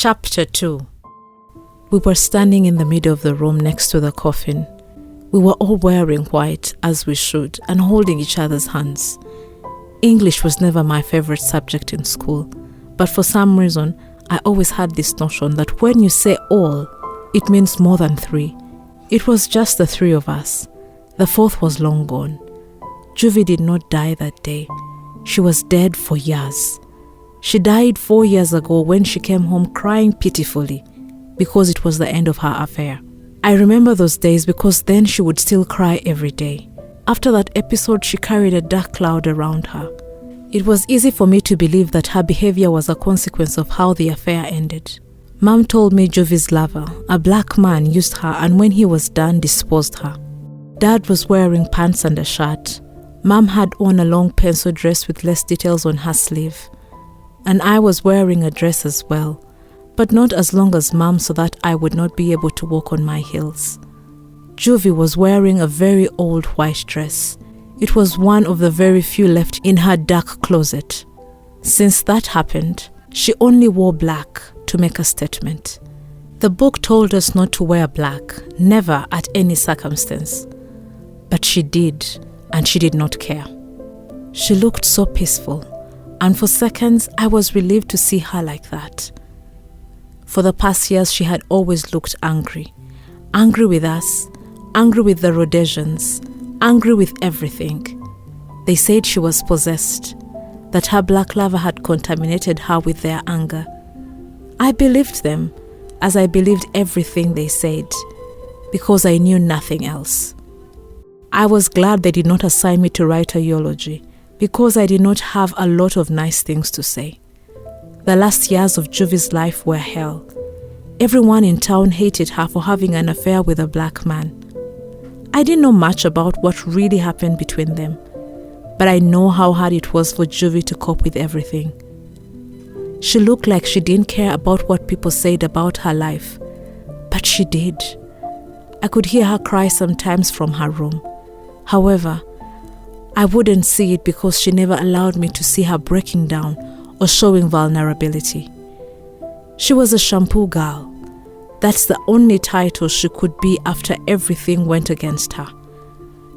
Chapter 2. We were standing in the middle of the room next to the coffin. We were all wearing white, as we should, and holding each other's hands. English was never my favorite subject in school, but for some reason, I always had this notion that when you say all, it means more than three. It was just the three of us. The fourth was long gone. Jodi did not die that day. She was dead for years. She died 4 years ago when she came home crying pitifully because it was the end of her affair. I remember those days because then she would still cry every day. After that episode, she carried a dark cloud around her. It was easy for me to believe that her behavior was a consequence of how the affair ended. Mom told me Jodi's lover, a black man, used her and when he was done, disposed her. Dad was wearing pants and a shirt. Mom had on a long pencil dress with less details on her sleeve. And I was wearing a dress as well, but not as long as Mom so that I would not be able to walk on my heels. Jodi was wearing a very old white dress. It was one of the very few left in her dark closet. Since that happened, she only wore black to make a statement. The book told us not to wear black, never at any circumstance. But she did, and she did not care. She looked so peaceful, and for seconds I was relieved to see her like that. For the past years she had always looked angry. Angry with us, angry with the Rhodesians, angry with everything. They said she was possessed, that her black lover had contaminated her with their anger. I believed them, as I believed everything they said, because I knew nothing else. I was glad they did not assign me to write a eulogy, because I did not have a lot of nice things to say. The last years of Jodi's life were hell. Everyone in town hated her for having an affair with a black man. I didn't know much about what really happened between them, but I know how hard it was for Jodi to cope with everything. She looked like she didn't care about what people said about her life, but she did. I could hear her cry sometimes from her room. However, I wouldn't see it because she never allowed me to see her breaking down or showing vulnerability. She was a shampoo girl. That's the only title she could be after everything went against her.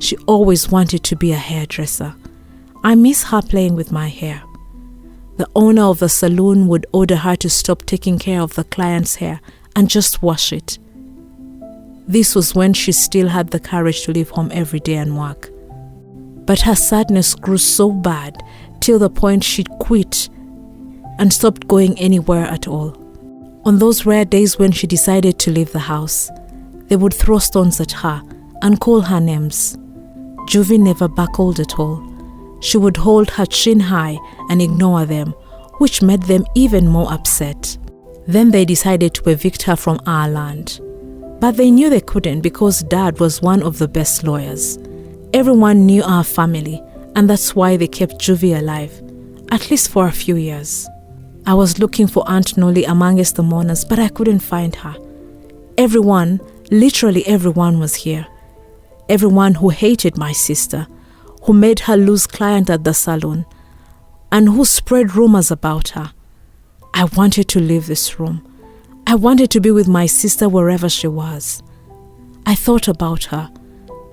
She always wanted to be a hairdresser. I miss her playing with my hair. The owner of the salon would order her to stop taking care of the client's hair and just wash it. This was when she still had the courage to leave home every day and work. But her sadness grew so bad till the point she'd quit and stopped going anywhere at all. On those rare days when she decided to leave the house, they would throw stones at her and call her names. Jodi never buckled at all. She would hold her chin high and ignore them, which made them even more upset. Then they decided to evict her from our land. But they knew they couldn't because Dad was one of the best lawyers. Everyone knew our family, and that's why they kept Jodi alive, at least for a few years. I was looking for Aunt Nolly amongst the mourners, but I couldn't find her. Everyone, literally everyone was here. Everyone who hated my sister, who made her lose client at the salon, and who spread rumors about her. I wanted to leave this room. I wanted to be with my sister wherever she was. I thought about her.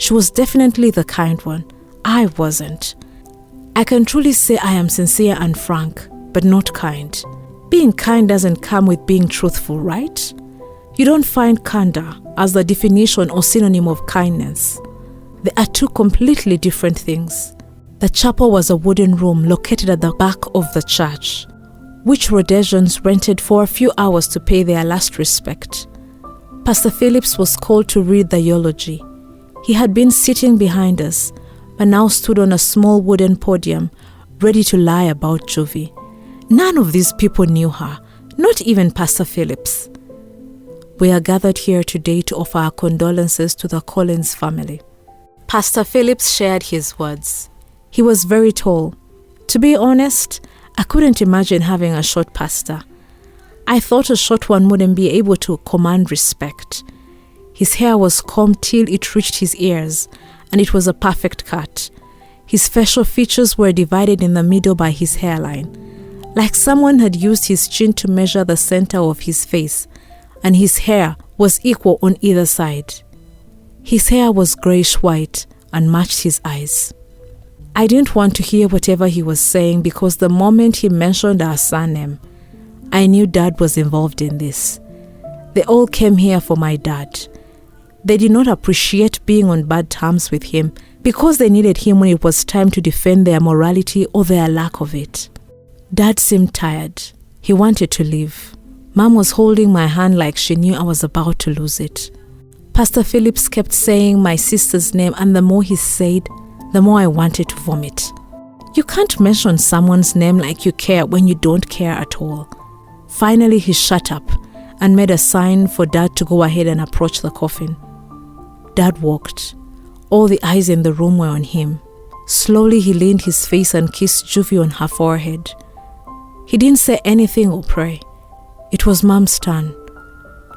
She was definitely the kind one. I wasn't. I can truly say I am sincere and frank, but not kind. Being kind doesn't come with being truthful, right? You don't find candor as the definition or synonym of kindness. They are two completely different things. The chapel was a wooden room located at the back of the church, which Rhodesians rented for a few hours to pay their last respect. Pastor Phillips was called to read the eulogy. He had been sitting behind us, but now stood on a small wooden podium, ready to lie about Jodi. None of these people knew her, not even Pastor Phillips. We are gathered here today to offer our condolences to the Collins family. Pastor Phillips shared his words. He was very tall. To be honest, I couldn't imagine having a short pastor. I thought a short one wouldn't be able to command respect. His hair was combed till it reached his ears, and it was a perfect cut. His facial features were divided in the middle by his hairline. like someone had used his chin to measure the center of his face, and his hair was equal on either side. His hair was grayish-white and matched his eyes. I didn't want to hear whatever he was saying because the moment he mentioned our surname, I knew Dad was involved in this. They all came here for my dad. They did not appreciate being on bad terms with him because they needed him when it was time to defend their morality or their lack of it. Dad seemed tired. He wanted to leave. Mom was holding my hand like she knew I was about to lose it. Pastor Phillips kept saying my sister's name, and the more he said, the more I wanted to vomit. You can't mention someone's name like you care when you don't care at all. Finally, he shut up and made a sign for Dad to go ahead and approach the coffin. Dad walked. All the eyes in the room were on him. Slowly, he leaned his face and kissed Juvie on her forehead. He didn't say anything or pray. It was Mom's turn.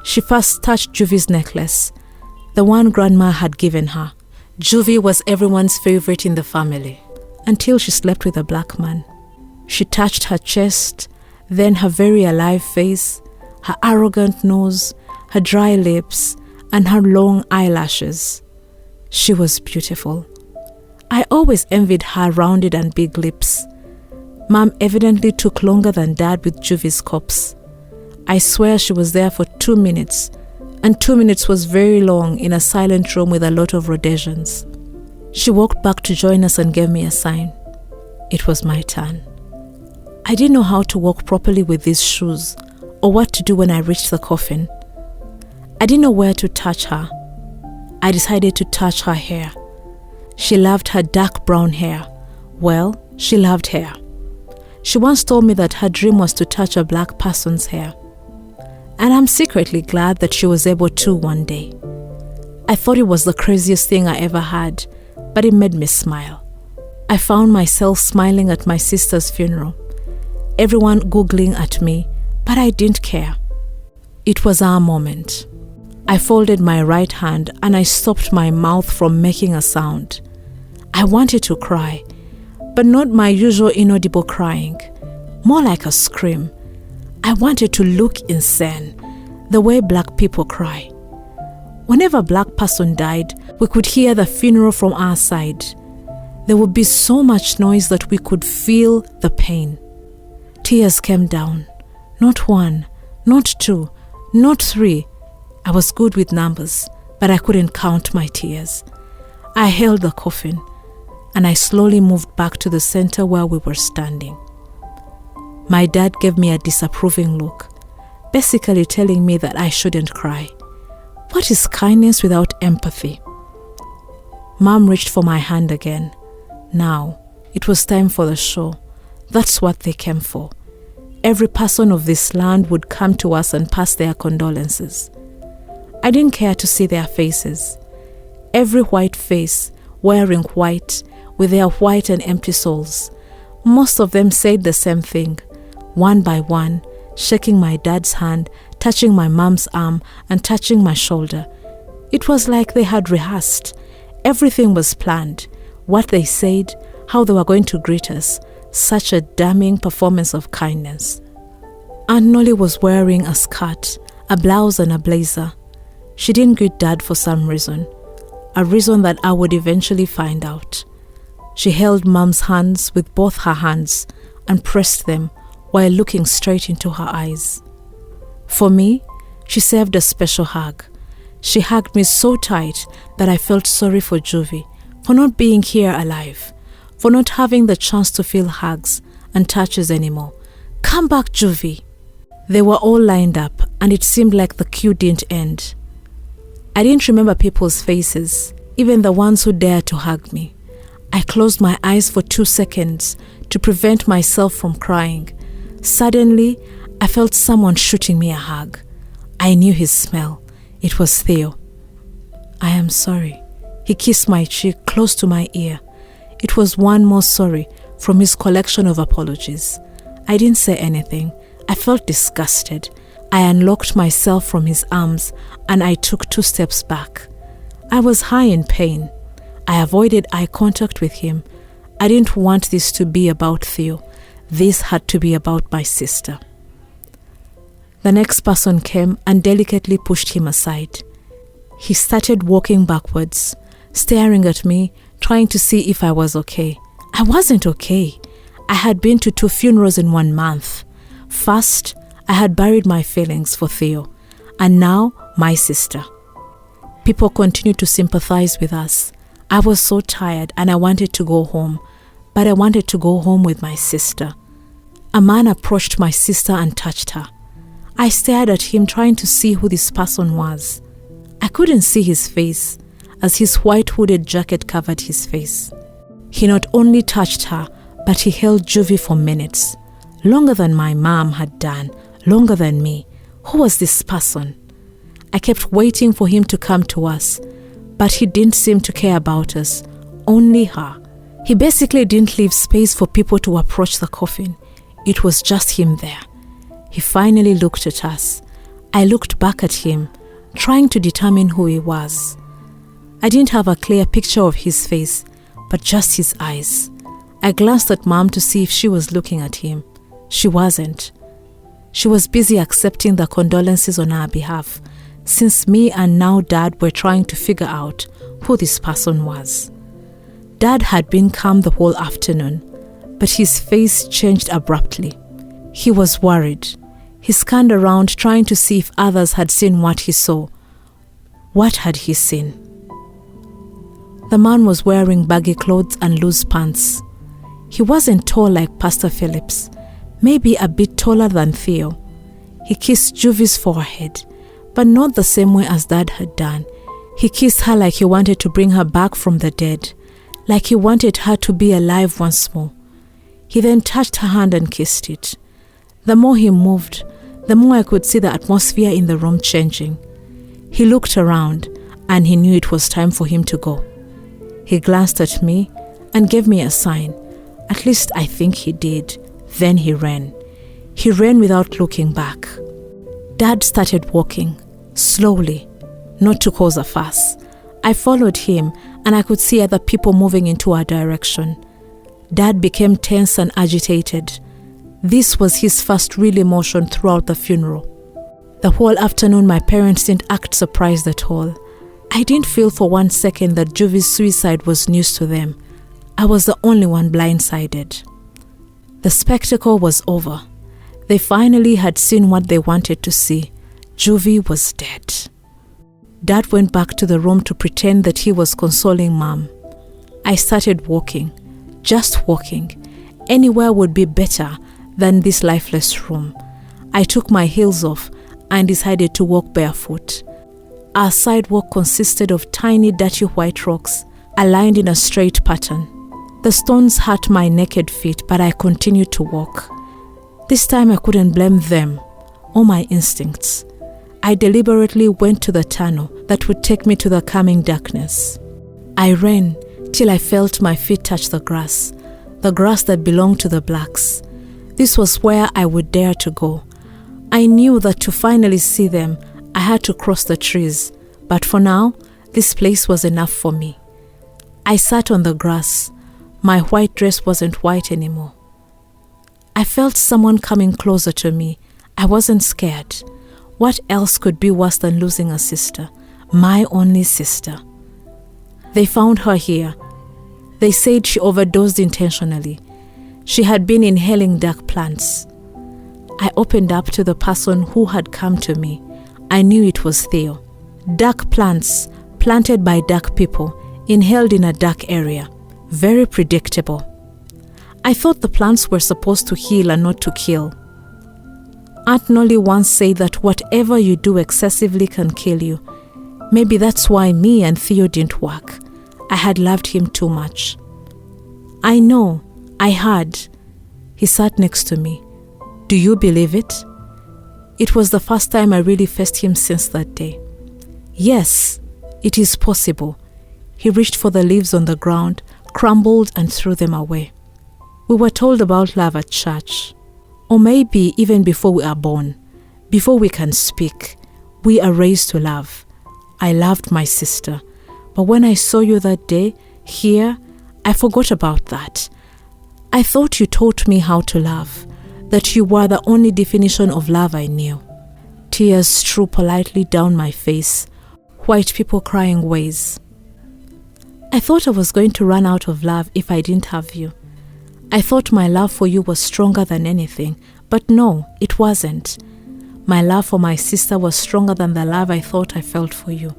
She first touched Juvie's necklace, the one Grandma had given her. Juvie was everyone's favorite in the family, until she slept with a black man. She touched her chest, then her very alive face, her arrogant nose, her dry lips, and her long eyelashes. She was beautiful. I always envied her rounded and big lips. Mom evidently took longer than Dad with Juvie's corpse. I swear she was there for 2 minutes, and 2 minutes was very long in a silent room with a lot of Rhodesians. She walked back to join us and gave me a sign. It was my turn. I didn't know how to walk properly with these shoes, or what to do when I reached the coffin. I didn't know where to touch her. I decided to touch her hair. She loved her dark brown hair. Well, she loved hair. She once told me that her dream was to touch a black person's hair. And I'm secretly glad that she was able to one day. I thought it was the craziest thing I ever had, but it made me smile. I found myself smiling at my sister's funeral. Everyone googling at me, but I didn't care. It was our moment. I folded my right hand and I stopped my mouth from making a sound. I wanted to cry, but not my usual inaudible crying, more like a scream. I wanted to look insane, the way black people cry. Whenever a black person died, we could hear the funeral from our side. There would be so much noise that we could feel the pain. Tears came down. Not 1, not 2, not 3. I was good with numbers, but I couldn't count my tears. I held the coffin, and I slowly moved back to the center where we were standing. My dad gave me a disapproving look, basically telling me that I shouldn't cry. What is kindness without empathy? Mom reached for my hand again. Now, it was time for the show. That's what they came for. Every person of this land would come to us and pass their condolences. I didn't care to see their faces. Every white face, wearing white, with their white and empty souls. Most of them said the same thing, one by one, shaking my dad's hand, touching my mom's arm, and touching my shoulder. It was like they had rehearsed. Everything was planned. What they said, how they were going to greet us. Such a damning performance of kindness. Aunt Nolly was wearing a skirt, a blouse, and a blazer. She didn't greet Dad for some reason, a reason that I would eventually find out. She held Mom's hands with both her hands and pressed them while looking straight into her eyes. For me, she saved a special hug. She hugged me so tight that I felt sorry for Juvie, for not being here alive, for not having the chance to feel hugs and touches anymore. Come back, Juvie. They were all lined up, and it seemed like the queue didn't end. I didn't remember people's faces, even the ones who dared to hug me. I closed my eyes for 2 seconds to prevent myself from crying. Suddenly, I felt someone shooting me a hug. I knew his smell. It was Theo. I am sorry. He kissed my cheek close to my ear. It was one more sorry from his collection of apologies. I didn't say anything. I felt disgusted. I unlocked myself from his arms and I took 2 steps back. I was high in pain. I avoided eye contact with him. I didn't want this to be about Theo. This had to be about my sister. The next person came and delicately pushed him aside. He started walking backwards, staring at me, trying to see if I was okay. I wasn't okay. I had been to 2 funerals in 1 month. First, I had buried my feelings for Theo, and now my sister. People continued to sympathize with us. I was so tired and I wanted to go home, but I wanted to go home with my sister. A man approached my sister and touched her. I stared at him, trying to see who this person was. I couldn't see his face, as his white hooded jacket covered his face. He not only touched her, but he held Juvie for minutes, longer than my mom had done, longer than me. Who was this person? I kept waiting for him to come to us, but he didn't seem to care about us, only her. He basically didn't leave space for people to approach the coffin. It was just him there. He finally looked at us. I looked back at him, trying to determine who he was. I didn't have a clear picture of his face, but just his eyes. I glanced at Mom to see if she was looking at him. She wasn't. She was busy accepting the condolences on our behalf, since me and now Dad were trying to figure out who this person was. Dad had been calm the whole afternoon, but his face changed abruptly. He was worried. He scanned around, trying to see if others had seen what he saw. What had he seen? The man was wearing baggy clothes and loose pants. He wasn't tall like Pastor Phillips, maybe a bit taller than Theo. He kissed Juvie's forehead, but not the same way as Dad had done. He kissed her like he wanted to bring her back from the dead, like he wanted her to be alive once more. He then touched her hand and kissed it. The more he moved, the more I could see the atmosphere in the room changing. He looked around and he knew it was time for him to go. He glanced at me and gave me a sign. At least I think he did. Then he ran. He ran without looking back. Dad started walking, slowly, not to cause a fuss. I followed him and I could see other people moving into our direction. Dad became tense and agitated. This was his first real emotion throughout the funeral. The whole afternoon my parents didn't act surprised at all. I didn't feel for 1 second that Juvie's suicide was news to them. I was the only one blindsided. The spectacle was over. They finally had seen what they wanted to see. Juvie was dead. Dad went back to the room to pretend that he was consoling Mom. I started walking, just walking. Anywhere would be better than this lifeless room. I took my heels off and decided to walk barefoot. Our sidewalk consisted of tiny dirty white rocks aligned in a straight pattern. The stones hurt my naked feet, but I continued to walk. This time I couldn't blame them or my instincts. I deliberately went to the tunnel that would take me to the coming darkness. I ran till I felt my feet touch the grass that belonged to the blacks. This was where I would dare to go. I knew that to finally see them, I had to cross the trees, but for now, this place was enough for me. I sat on the grass. My white dress wasn't white anymore. I felt someone coming closer to me. I wasn't scared. What else could be worse than losing a sister? My only sister. They found her here. They said she overdosed intentionally. She had been inhaling dark plants. I opened up to the person who had come to me. I knew it was Theo. Dark plants, planted by dark people, inhaled in a dark area. Very predictable. I thought the plants were supposed to heal and not to kill. Aunt Nolly once said that whatever you do excessively can kill you. Maybe that's why me and Theo didn't work. I had loved him too much. I know, I had. He sat next to me. Do you believe it? It was the first time I really faced him since that day. Yes, it is possible. He reached for the leaves on the ground, crumbled and threw them away. We were told about love at church. Or maybe even before we are born, before we can speak, we are raised to love. I loved my sister, but when I saw you that day, here, I forgot about that. I thought you taught me how to love, that you were the only definition of love I knew. Tears strew politely down my face, white people crying ways. I thought I was going to run out of love if I didn't have you. I thought my love for you was stronger than anything, but no, it wasn't. My love for my sister was stronger than the love I thought I felt for you.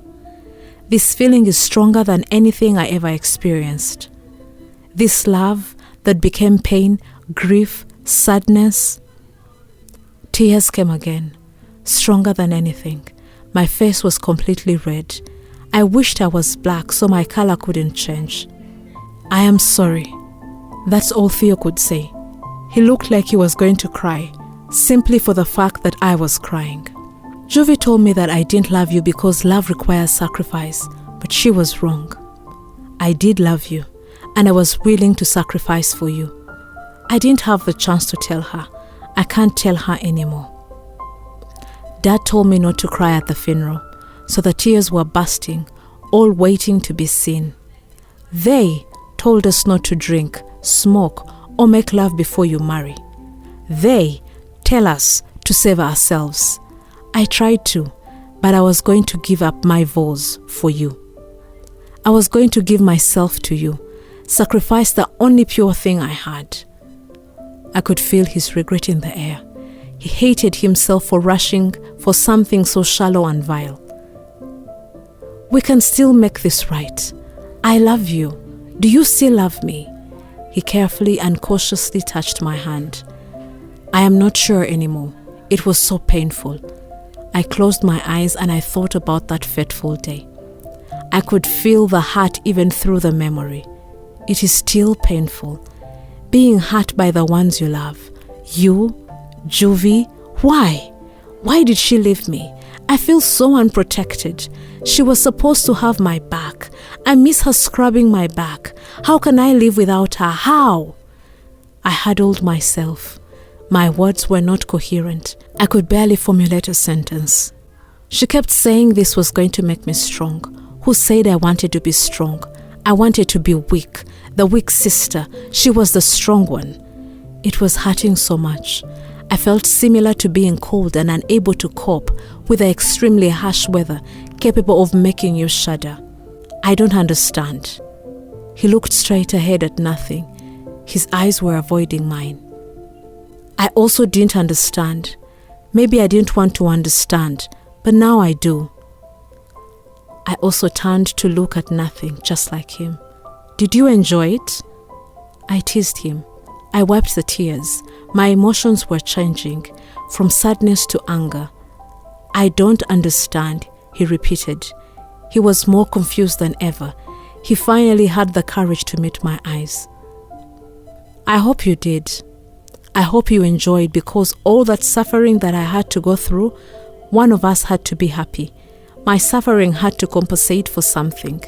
This feeling is stronger than anything I ever experienced. This love that became pain, grief, sadness. Tears came again, stronger than anything. My face was completely red. I wished I was black so my color couldn't change. I am sorry. That's all Theo could say. He looked like he was going to cry, simply for the fact that I was crying. Jovi told me that I didn't love you because love requires sacrifice, but she was wrong. I did love you, and I was willing to sacrifice for you. I didn't have the chance to tell her. I can't tell her anymore. Dad told me not to cry at the funeral, so the tears were bursting, all waiting to be seen. They told us not to drink, smoke, or make love before you marry. They tell us to save ourselves. I tried to, but I was going to give up my voice for you. I was going to give myself to you, sacrifice the only pure thing I had. I could feel his regret in the air. He hated himself for rushing for something so shallow and vile. We can still make this right. I love you. Do you still love me? He carefully and cautiously touched my hand. I am not sure anymore. It was so painful. I closed my eyes and I thought about that fateful day. I could feel the hurt even through the memory. It is still painful. Being hurt by the ones you love. You, Jovi, why? Why did she leave me? I feel so unprotected. She was supposed to have my back. I miss her scrubbing my back. How can I live without her? How? I huddled myself. My words were not coherent. I could barely formulate a sentence. She kept saying this was going to make me strong. Who said I wanted to be strong? I wanted to be weak, the weak sister. She was the strong one. It was hurting so much. I felt similar to being cold and unable to cope with the extremely harsh weather, capable of making you shudder. I don't understand. He looked straight ahead at nothing. His eyes were avoiding mine. I also didn't understand. Maybe I didn't want to understand, but now I do. I also turned to look at nothing, just like him. Did you enjoy it? I teased him. I wiped the tears. My emotions were changing, from sadness to anger. I don't understand, he repeated. He was more confused than ever. He finally had the courage to meet my eyes. I hope you did. I hope you enjoyed, because all that suffering that I had to go through, one of us had to be happy. My suffering had to compensate for something.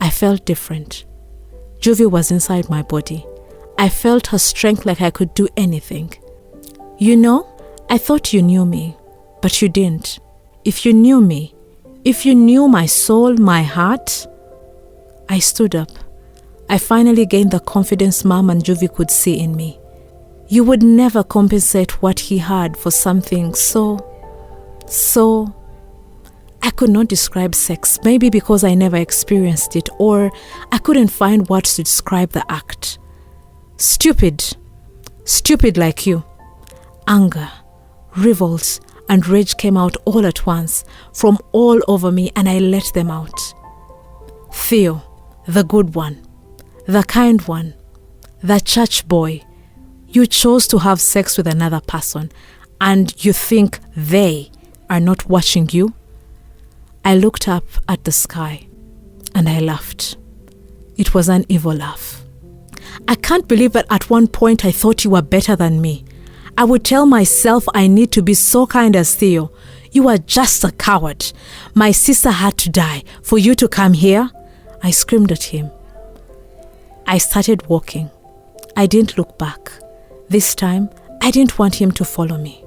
I felt different. Jovi was inside my body. I felt her strength like I could do anything. You know, I thought you knew me, but you didn't. If you knew me, if you knew my soul, my heart. I stood up. I finally gained the confidence Mom and Jovi could see in me. You would never compensate what he had for something so... I could not describe sex, maybe because I never experienced it, or I couldn't find words to describe the act. Stupid like you. Anger, revolt, and rage came out all at once, from all over me, and I let them out. Theo, the good one, the kind one, the church boy, you chose to have sex with another person, and you think they are not watching you? I looked up at the sky, and I laughed. It was an evil laugh. I can't believe that at one point I thought you were better than me. I would tell myself I need to be so kind as Theo. You are just a coward. My sister had to die for you to come here. I screamed at him. I started walking. I didn't look back. This time, I didn't want him to follow me.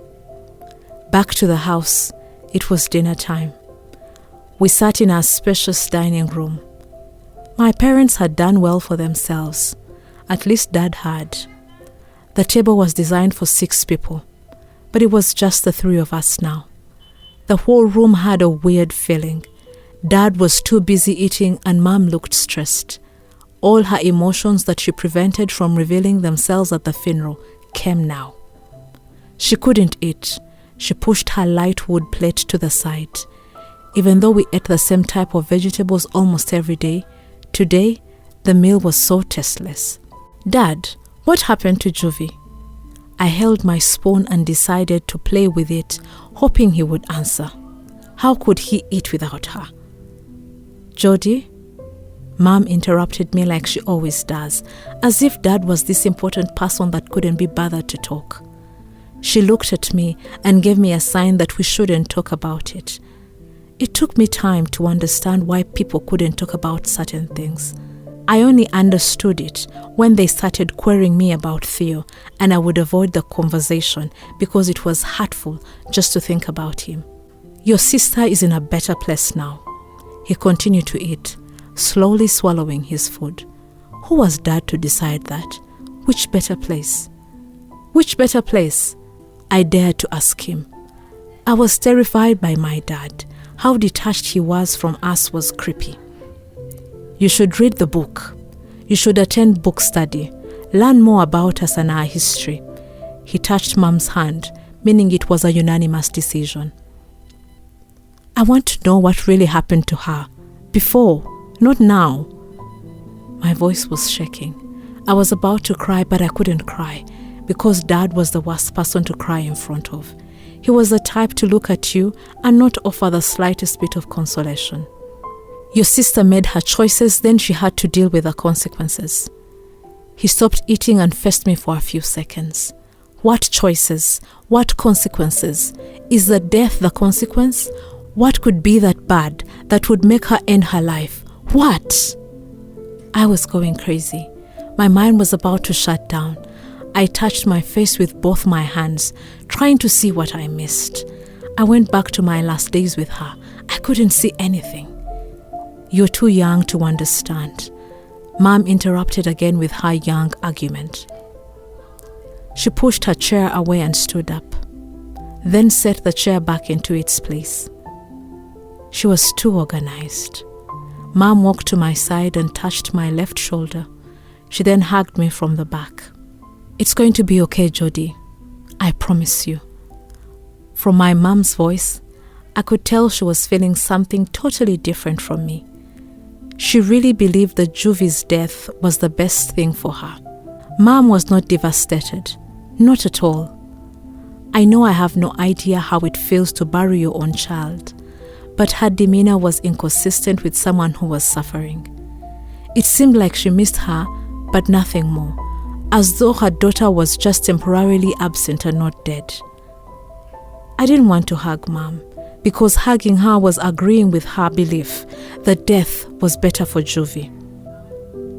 Back to the house. It was dinner time. We sat in our spacious dining room. My parents had done well for themselves. At least Dad had. The table was designed for 6 people, but it was just the 3 of us now. The whole room had a weird feeling. Dad was too busy eating and Mom looked stressed. All her emotions that she prevented from revealing themselves at the funeral came now. She couldn't eat. She pushed her light wood plate to the side. Even though we ate the same type of vegetables almost every day, today the meal was so tasteless. Dad, what happened to Juvie? I held my spoon and decided to play with it, hoping he would answer. How could he eat without her? Jodi? Mom interrupted me like she always does, as if Dad was this important person that couldn't be bothered to talk. She looked at me and gave me a sign that we shouldn't talk about it. It took me time to understand why people couldn't talk about certain things. I only understood it when they started querying me about Theo, and I would avoid the conversation because it was hurtful just to think about him. Your sister is in a better place now. He continued to eat, slowly swallowing his food. Who was Dad to decide that? Which better place? Which better place? I dared to ask him. I was terrified by my dad. How detached he was from us was creepy. You should read the book. You should attend book study. Learn more about us and our history. He touched Mom's hand, meaning it was a unanimous decision. I want to know what really happened to her. Before, not now. My voice was shaking. I was about to cry, but I couldn't cry because Dad was the worst person to cry in front of. He was the type to look at you and not offer the slightest bit of consolation. Your sister made her choices, then she had to deal with the consequences. He stopped eating and faced me for a few seconds. What choices? What consequences? Is the death the consequence? What could be that bad that would make her end her life? What? I was going crazy. My mind was about to shut down. I touched my face with both my hands, trying to see what I missed. I went back to my last days with her. I couldn't see anything. You're too young to understand. Mom interrupted again with her young argument. She pushed her chair away and stood up, then set the chair back into its place. She was too organized. Mom walked to my side and touched my left shoulder. She then hugged me from the back. It's going to be okay, Jodi. I promise you. From my mom's voice, I could tell she was feeling something totally different from me. She really believed that Juvie's death was the best thing for her. Mom was not devastated. Not at all. I know I have no idea how it feels to bury your own child, but her demeanor was inconsistent with someone who was suffering. It seemed like she missed her, but nothing more, as though her daughter was just temporarily absent and not dead. I didn't want to hug Mom, because hugging her was agreeing with her belief that death was better for Juvie.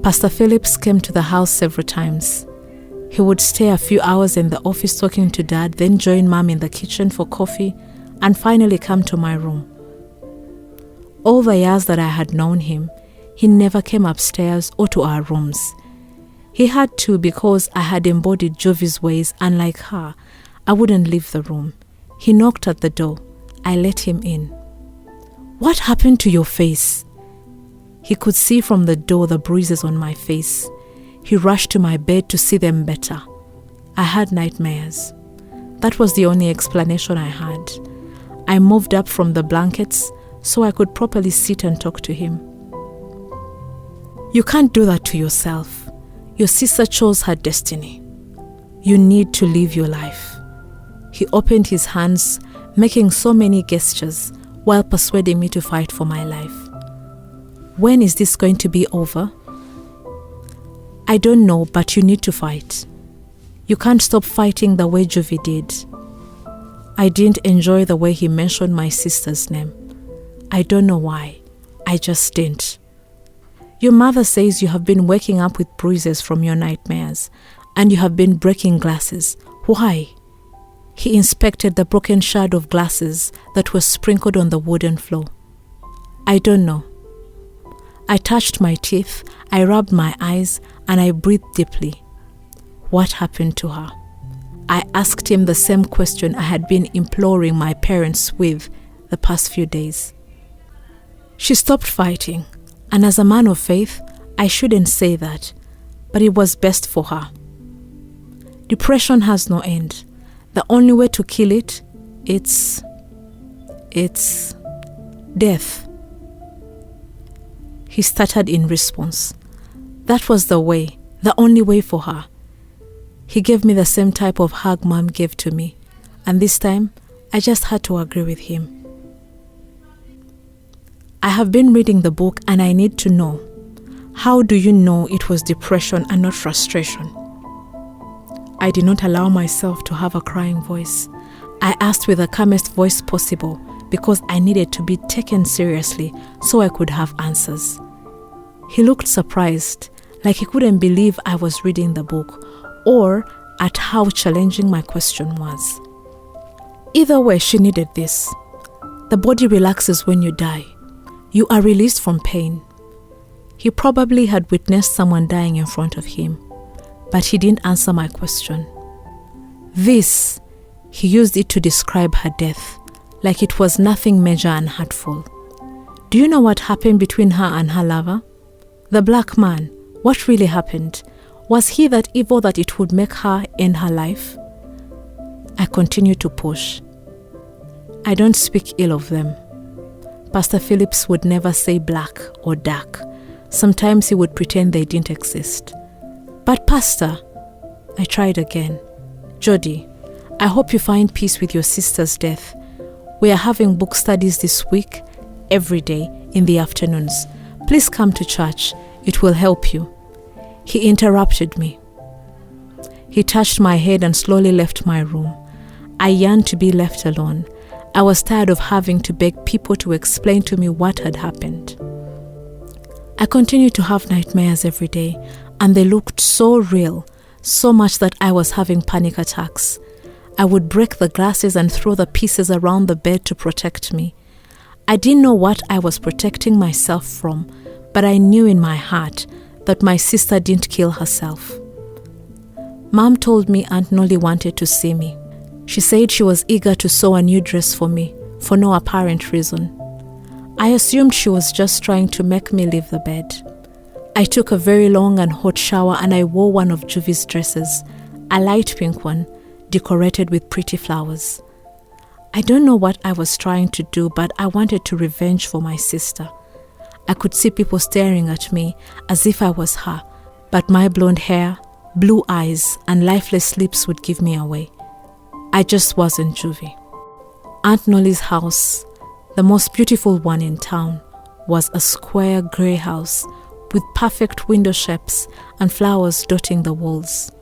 Pastor Phillips came to the house several times. He would stay a few hours in the office talking to Dad, then join Mom in the kitchen for coffee, and finally come to my room. All the years that I had known him, he never came upstairs or to our rooms. He had to because I had embodied Juvie's ways, and like her, I wouldn't leave the room. He knocked at the door. I let him in. What happened to your face? He could see from the door the bruises on my face. He rushed to my bed to see them better. I had nightmares. That was the only explanation I had. I moved up from the blankets so I could properly sit and talk to him. You can't do that to yourself. Your sister chose her destiny. You need to live your life. He opened his hands, making so many gestures while persuading me to fight for my life. When is this going to be over? I don't know, but you need to fight. You can't stop fighting the way Juvie did. I didn't enjoy the way he mentioned my sister's name. I don't know why. I just didn't. Your mother says you have been waking up with bruises from your nightmares, and you have been breaking glasses. Why? He inspected the broken shard of glasses that were sprinkled on the wooden floor. I don't know. I touched my teeth, I rubbed my eyes, and I breathed deeply. What happened to her? I asked him the same question I had been imploring my parents with the past few days. She stopped fighting, and as a man of faith, I shouldn't say that, but it was best for her. Depression has no end. The only way to kill it, it's death. He stuttered in response. That was the way, the only way for her. He gave me the same type of hug Mom gave to me, and this time I just had to agree with him. I have been reading the book and I need to know, how do you know it was depression and not frustration? I did not allow myself to have a crying voice. I asked with the calmest voice possible because I needed to be taken seriously so I could have answers. He looked surprised, like he couldn't believe I was reading the book or at how challenging my question was. Either way, she needed this. The body relaxes when you die. You are released from pain. He probably had witnessed someone dying in front of him, but he didn't answer my question. This, he used it to describe her death, like it was nothing major and hurtful. Do you know what happened between her and her lover? The black man, what really happened? Was he that evil that it would make her end her life? I continued to push. I don't speak ill of them. Pastor Phillips would never say black or dark. Sometimes he would pretend they didn't exist. But Pastor, I tried again. Jodi, I hope you find peace with your sister's death. We are having book studies this week, every day, in the afternoons. Please come to church. It will help you. He interrupted me. He touched my head and slowly left my room. I yearned to be left alone. I was tired of having to beg people to explain to me what had happened. I continued to have nightmares every day, and they looked so real, so much that I was having panic attacks. I would break the glasses and throw the pieces around the bed to protect me. I didn't know what I was protecting myself from, but I knew in my heart that my sister didn't kill herself. Mom told me Aunt Nolly wanted to see me. She said she was eager to sew a new dress for me, for no apparent reason. I assumed she was just trying to make me leave the bed. I took a very long and hot shower and I wore one of Juvi's dresses, a light pink one, decorated with pretty flowers. I don't know what I was trying to do, but I wanted to revenge for my sister. I could see people staring at me as if I was her, but my blonde hair, blue eyes, and lifeless lips would give me away. I just wasn't Juvi. Aunt Nolly's house, the most beautiful one in town, was a square grey house with perfect window shapes and flowers dotting the walls.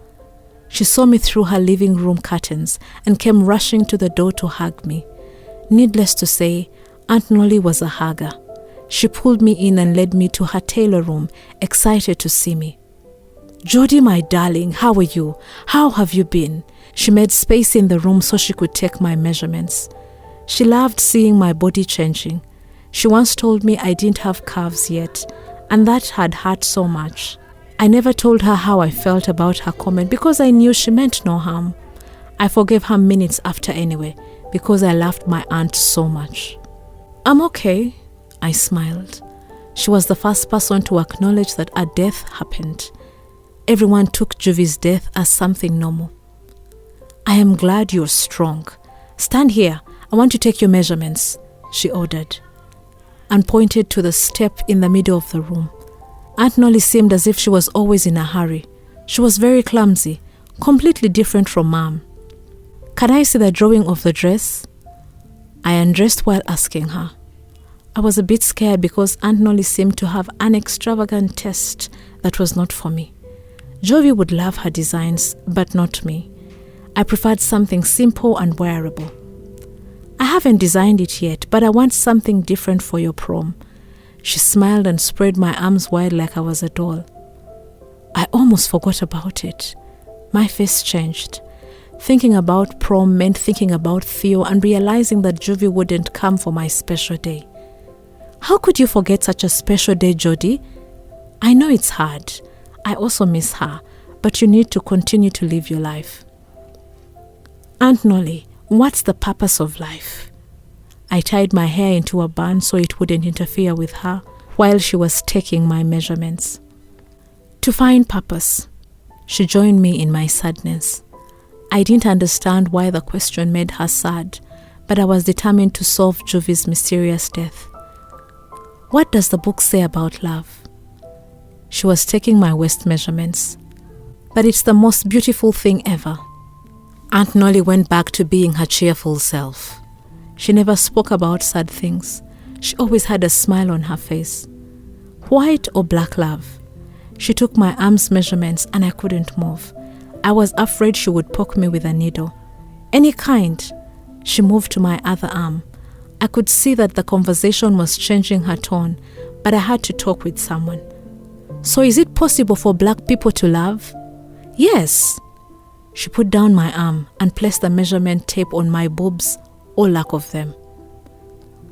She saw me through her living room curtains and came rushing to the door to hug me. Needless to say, Aunt Nolly was a hugger. She pulled me in and led me to her tailor room, excited to see me. Jodi, my darling, how are you? How have you been? She made space in the room so she could take my measurements. She loved seeing my body changing. She once told me I didn't have calves yet, and that had hurt so much. I never told her how I felt about her comment because I knew she meant no harm. I forgave her minutes after anyway, because I loved my aunt so much. I'm okay, I smiled. She was the first person to acknowledge that a death happened. Everyone took Juvi's death as something normal. I am glad you're strong. Stand here. I want to take your measurements, she ordered, and pointed to the step in the middle of the room. Aunt Nolly seemed as if she was always in a hurry. She was very clumsy, completely different from Mom. Can I see the drawing of the dress? I undressed while asking her. I was a bit scared because Aunt Nolly seemed to have an extravagant taste that was not for me. Jovi would love her designs, but not me. I preferred something simple and wearable. I haven't designed it yet, but I want something different for your prom. She smiled and spread my arms wide like I was a doll. I almost forgot about it. My face changed. Thinking about prom meant thinking about Theo and realizing that Jovi wouldn't come for my special day. How could you forget such a special day, Jodi? I know it's hard. I also miss her, but you need to continue to live your life. Aunt Nolly, what's the purpose of life? I tied my hair into a bun so it wouldn't interfere with her while she was taking my measurements. To find purpose. She joined me in my sadness. I didn't understand why the question made her sad, but I was determined to solve Jovi's mysterious death. What does the book say about love? She was taking my waist measurements. But it's the most beautiful thing ever. Aunt Nolly went back to being her cheerful self. She never spoke about sad things. She always had a smile on her face. White or black love? She took my arm's measurements and I couldn't move. I was afraid she would poke me with a needle. Any kind. She moved to my other arm. I could see that the conversation was changing her tone, but I had to talk with someone. So is it possible for black people to love? Yes. She put down my arm and placed the measurement tape on my boobs, or lack of them.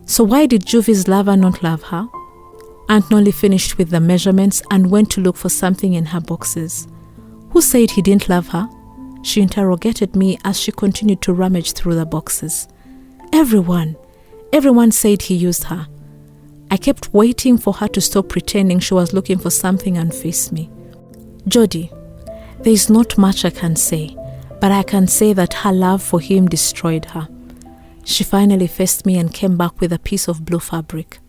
So why did Jovi's lover not love her? Aunt Nolly finished with the measurements and went to look for something in her boxes. Who said he didn't love her? She interrogated me as she continued to rummage through the boxes. Everyone said he used her. I kept waiting for her to stop pretending she was looking for something and face me. Jodi, there is not much I can say, but I can say that her love for him destroyed her. She finally faced me and came back with a piece of blue fabric.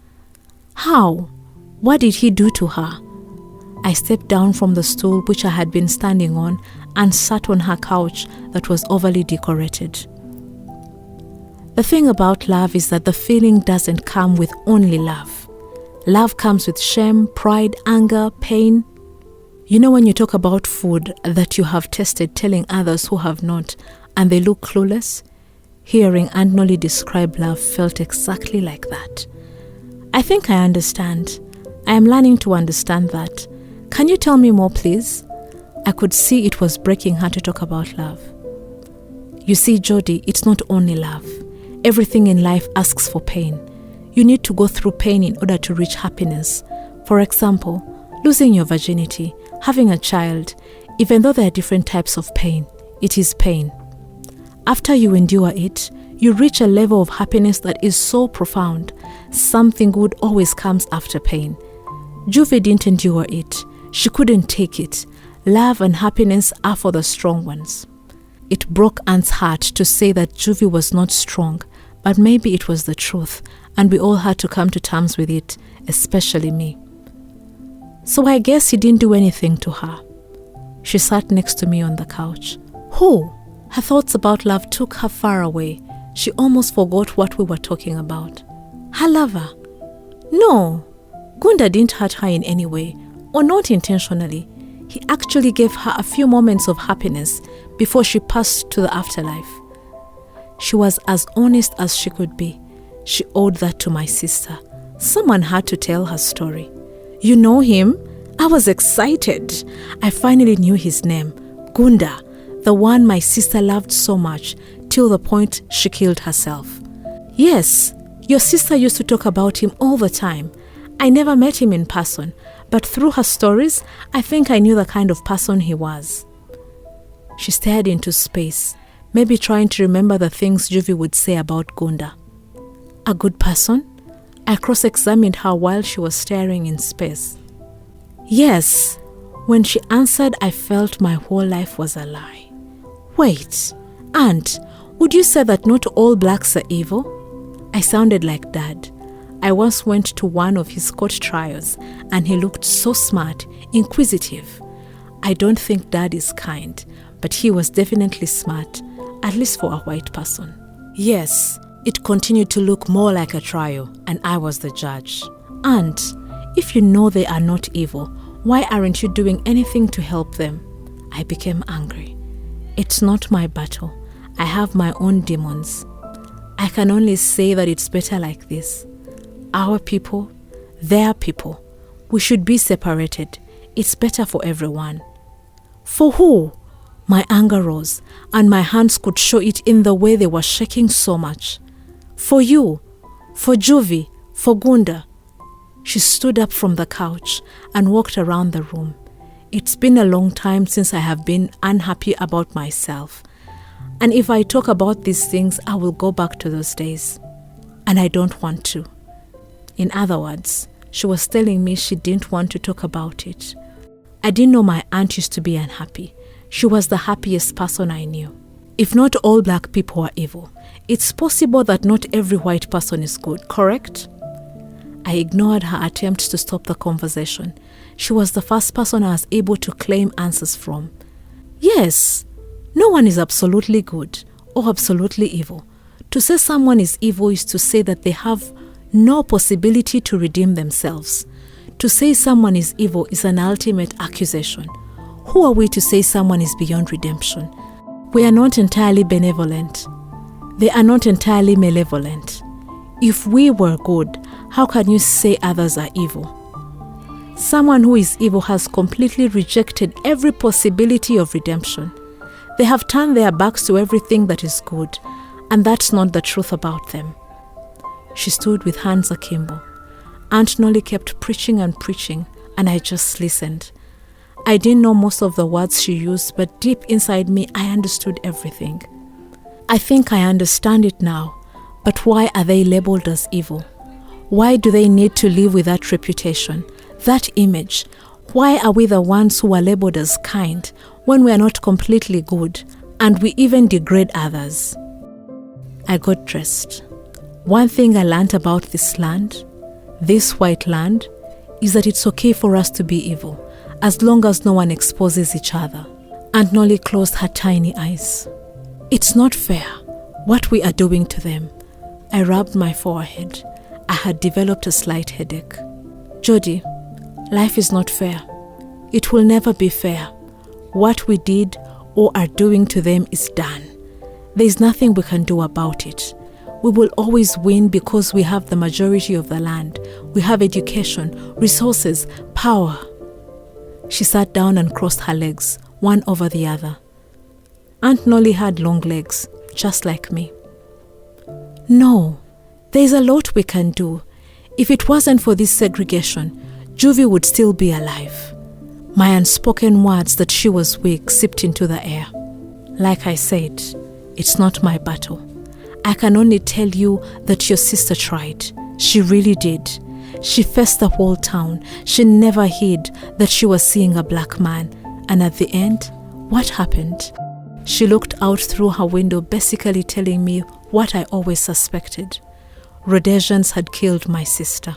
How? What did he do to her? I stepped down from the stool which I had been standing on and sat on her couch that was overly decorated. The thing about love is that the feeling doesn't come with only love. Love comes with shame, pride, anger, pain. You know when you talk about food that you have tasted telling others who have not and they look clueless? Hearing Aunt Nolly describe love felt exactly like that. I think I understand. I am learning to understand that. Can you tell me more, please? I could see it was breaking her to talk about love. You see, Jodi, it's not only love. Everything in life asks for pain. You need to go through pain in order to reach happiness. For example, losing your virginity, having a child, even though there are different types of pain, it is pain. After you endure it, you reach a level of happiness that is so profound. Something good always comes after pain. Jovi didn't endure it. She couldn't take it. Love and happiness are for the strong ones. It broke Aunt's heart to say that Jovi was not strong, but maybe it was the truth, and we all had to come to terms with it, especially me. So I guess he didn't do anything to her. She sat next to me on the couch. Who? Her thoughts about love took her far away. She almost forgot what we were talking about. Her lover? No, Gunda didn't hurt her in any way, or not intentionally. He actually gave her a few moments of happiness before she passed to the afterlife. She was as honest as she could be. She owed that to my sister. Someone had to tell her story. You know him? I was excited. I finally knew his name. Gunda, the one my sister loved so much, till the point she killed herself. Yes, your sister used to talk about him all the time. I never met him in person, but through her stories, I think I knew the kind of person he was. She stared into space, maybe trying to remember the things Jovi would say about Gunda. A good person? I cross-examined her while she was staring in space. Yes. When she answered, I felt my whole life was a lie. Wait, Aunt, would you say that not all blacks are evil? I sounded like Dad. I once went to one of his court trials and he looked so smart, inquisitive. I don't think Dad is kind, but he was definitely smart, at least for a white person. Yes, it continued to look more like a trial and I was the judge. Aunt, if you know they are not evil, why aren't you doing anything to help them? I became angry. It's not my battle. I have my own demons. I can only say that it's better like this. Our people, their people. We should be separated. It's better for everyone. For who? My anger rose, and my hands could show it in the way they were shaking so much. For you, for Jovi, for Gunda. She stood up from the couch and walked around the room. It's been a long time since I have been unhappy about myself. And if I talk about these things, I will go back to those days. And I don't want to. In other words, she was telling me she didn't want to talk about it. I didn't know my aunt used to be unhappy. She was the happiest person I knew. If not all black people are evil, it's possible that not every white person is good, correct? I ignored her attempts to stop the conversation. She was the first person I was able to claim answers from. Yes, no one is absolutely good or absolutely evil. To say someone is evil is to say that they have no possibility to redeem themselves. To say someone is evil is an ultimate accusation. Who are we to say someone is beyond redemption? We are not entirely benevolent. They are not entirely malevolent. If we were good, how can you say others are evil? Someone who is evil has completely rejected every possibility of redemption. They have turned their backs to everything that is good, and that's not the truth about them. She stood with hands akimbo. Aunt Nolly kept preaching and preaching, and I just listened. I didn't know most of the words she used, but deep inside me, I understood everything. I think I understand it now, but why are they labeled as evil? Why do they need to live with that reputation, that image? Why are we the ones who are labeled as kind when we are not completely good, and we even degrade others? I got dressed. One thing I learned about this land, this white land, is that it's okay for us to be evil, as long as no one exposes each other. Aunt Nolly closed her tiny eyes. It's not fair, what we are doing to them. I rubbed my forehead. I had developed a slight headache. Jodi, life is not fair. It will never be fair. What we did or are doing to them is done. There is nothing we can do about it. We will always win because we have the majority of the land. We have education, resources, power. She sat down and crossed her legs, one over the other. Aunt Nolly had long legs, just like me. No, there is a lot we can do. If it wasn't for this segregation, Juvie would still be alive. My unspoken words that she was weak seeped into the air. Like I said, it's not my battle. I can only tell you that your sister tried. She really did. She faced the whole town. She never hid that she was seeing a black man. And at the end, what happened? She looked out through her window, basically telling me what I always suspected. Rhodesians had killed my sister.